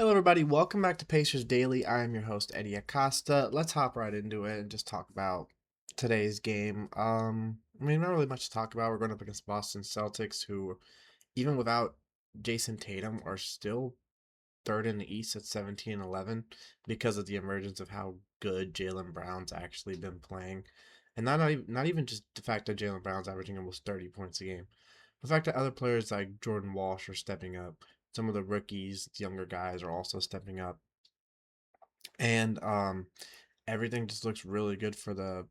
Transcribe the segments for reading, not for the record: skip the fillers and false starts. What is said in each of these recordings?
Hello, everybody. Welcome back to Pacers Daily. I am your host, Hery Acosta. Let's hop right into it and just talk about today's game. Not really much to talk about. We're going up against Boston Celtics, who, even without Jason Tatum, are still third in the East at 17-11 because of the emergence of how good Jaylen Brown's actually been playing, and not even just the fact that Jaylen Brown's averaging almost 30 points a game. The fact that other players like Jordan Walsh are stepping up, some of the rookies, the younger guys are also stepping up, and everything just looks really good for the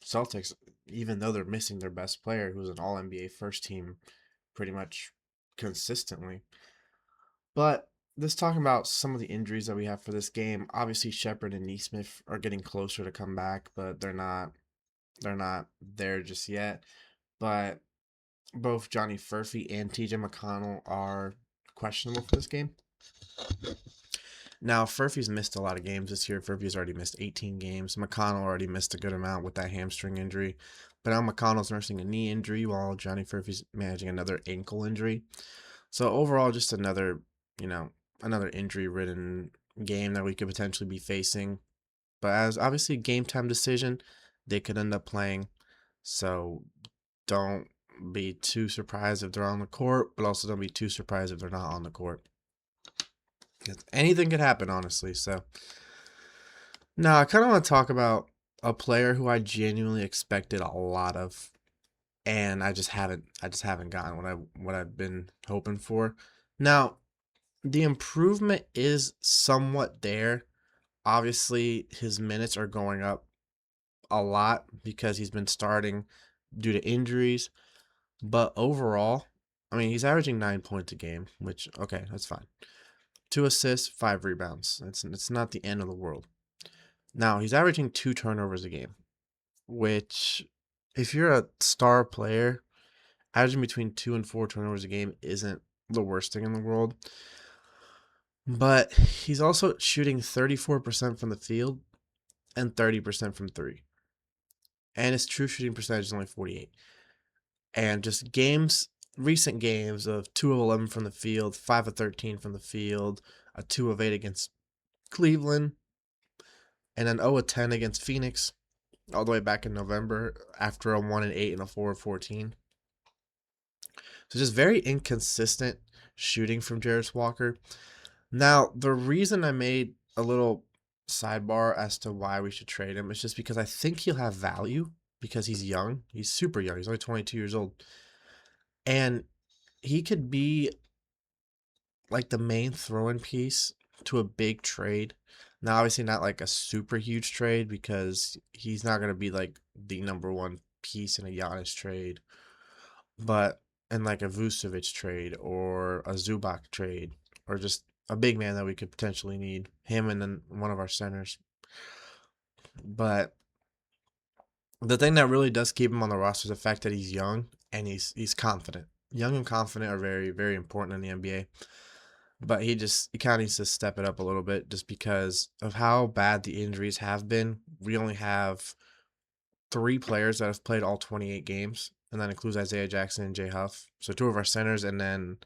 Celtics, even though they're missing their best player, who's an All NBA first team, pretty much consistently. But let's talk about some of the injuries that we have for this game. Obviously, Shepard and Neesmith are getting closer to come back, but they're not there just yet. But both Johnny Furphy and TJ McConnell are questionable for this game. Now, Furphy's missed a lot of games this year. Furphy's already missed 18 games. McConnell already missed a good amount with that hamstring injury. But now McConnell's nursing a knee injury while Johnny Furphy's managing another ankle injury. So overall, just you know, another injury-ridden game that we could potentially be facing. But as obviously a game time decision, they could end up playing. So don't be too surprised if they're on the court, but also don't be too surprised if they're not on the court. Anything could happen, honestly. So now I kind of want to talk about a player who I genuinely expected a lot of, and I just haven't gotten what I've been hoping for. Now, the improvement is somewhat there. Obviously, his minutes are going up a lot because he's been starting due to injuries. But overall, I mean, he's averaging 9 points a game, which, okay, that's fine. 2 assists, 5 rebounds. It's not the end of the world. Now, he's averaging 2 turnovers a game, which, if you're a star player, averaging between 2 and 4 turnovers a game isn't the worst thing in the world. But he's also shooting 34% from the field and 30% from three. And his true shooting percentage is only 48. And just recent games of 2 of 11 from the field, 5 of 13 from the field, a 2 of 8 against Cleveland, and an 0 of 10 against Phoenix, all the way back in November after a 1 and 8 and a 4 of 14. So just very inconsistent shooting from Jarris Walker. Now, the reason I made a little sidebar as to why we should trade him is just because I think he'll have value because he's young. He's super young. He's only 22 years old. And he could be like the main throw-in piece to a big trade. Now, obviously not like a super huge trade because he's not going to be like the number one piece in a Giannis trade. But in like a Vucevic trade or a Zubac trade or just a big man that we could potentially need, him and then one of our centers. But the thing that really does keep him on the roster is the fact that he's young and he's confident. Young and confident are very, very important in the NBA. But he kind of needs to step it up a little bit just because of how bad the injuries have been. We only have 3 players that have played all 28 games, and that includes Isaiah Jackson and Jay Huff. So 2 of our centers, and then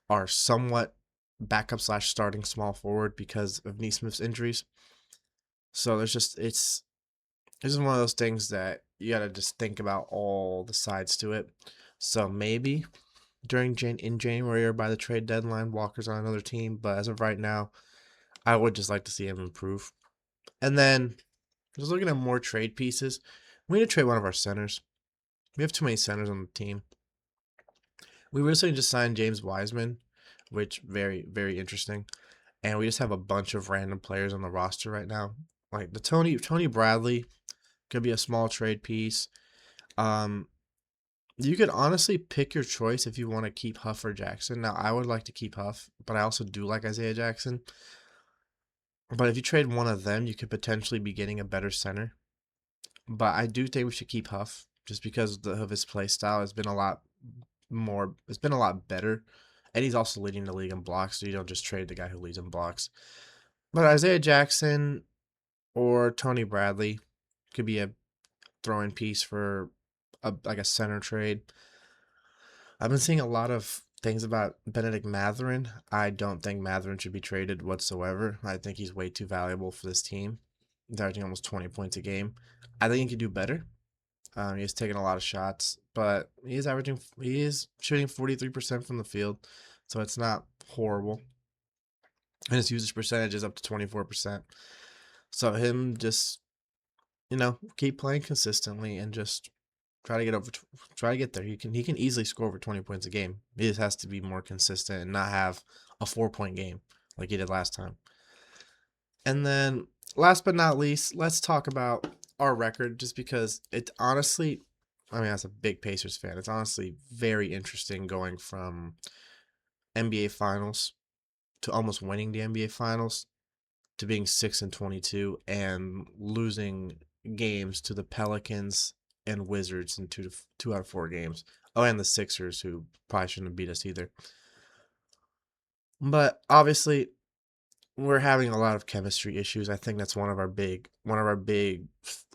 our somewhat backup / starting small forward because of Neesmith's injuries. So it's just one of those things that you got to just think about all the sides to it. So maybe in January or by the trade deadline, Walker's on another team. But as of right now, I would just like to see him improve. And then just looking at more trade pieces, we need to trade one of our centers. We have too many centers on the team. We recently just signed James Wiseman, which very, very interesting. And we just have a bunch of random players on the roster right now. Like the Tony Bradley could be a small trade piece. You could honestly pick your choice if you want to keep Huff or Jackson. Now, I would like to keep Huff, but I also do like Isaiah Jackson. But if you trade one of them, you could potentially be getting a better center. But I do think we should keep Huff just because of his play style has been a lot more. It's been a lot better, and he's also leading the league in blocks. So you don't just trade the guy who leads in blocks. But Isaiah Jackson or Tony Bradley could be a throw-in piece for like a center trade. I've been seeing a lot of Things about Benedict Mathurin. I don't think Mathurin should be traded whatsoever. I think he's way too valuable for this team. He's averaging almost 20 points a game. I think he could do better. He's taking a lot of shots, but he is shooting 43% from the field, so it's not horrible. And his usage percentage is up to 24%. So him just, keep playing consistently and just try to get try to get there. He can easily score over 20 points a game. He just has to be more consistent and not have a 4 point game like he did last time. And then last but not least, let's talk about our record just because it honestly, I mean, as a big Pacers fan, it's honestly very interesting going from NBA Finals to almost winning the NBA Finals to being 6-22 and losing games to the Pelicans and Wizards in two out of 4 games. Oh, and the Sixers, who probably shouldn't have beat us either. But obviously, we're having a lot of chemistry issues. I think that's one of our big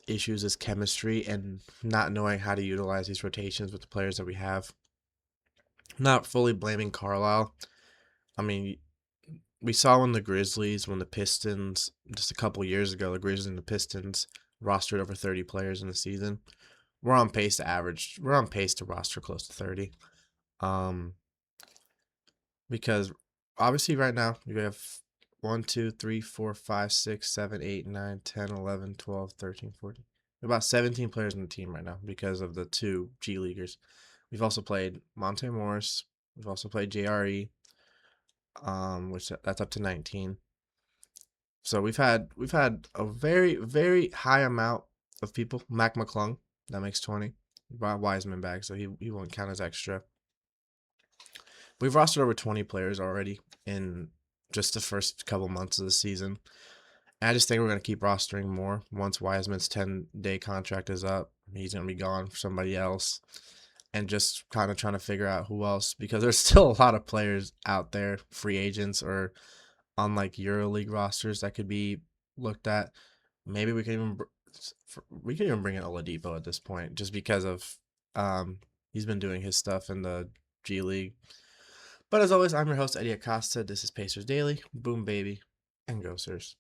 issues is chemistry and not knowing how to utilize these rotations with the players that we have. Not fully blaming Carlisle. I mean, we saw when the Pistons just a couple years ago, the Grizzlies and the Pistons rostered over 30 players in the season. We're on pace to roster close to 30. Um, because obviously right now you have 1, 2, 3, 4, 5, 6, 7, 8, 9, 10, 11, 12, 13, 14. About 17 players in the team right now because of the 2 G Leaguers. We've also played Monte Morris. We've also played JRE, which that's up to 19. So we've had a very very high amount of people. Mac McClung, that makes 20. Brought Wiseman back, so he won't count as extra. We've rostered over 20 players already in just the first couple months of the season. And I just think we're going to keep rostering more once Wiseman's 10-day contract is up. He's going to be gone for somebody else. And just kind of trying to figure out who else, because there's still a lot of players out there, free agents or on like EuroLeague rosters that could be looked at. Maybe we could even bring in Oladipo at this point, just because of he's been doing his stuff in the G League. But as always, I'm your host, Hery Acosta. This is Pacers Daily. Boom, baby, and go, Sirs.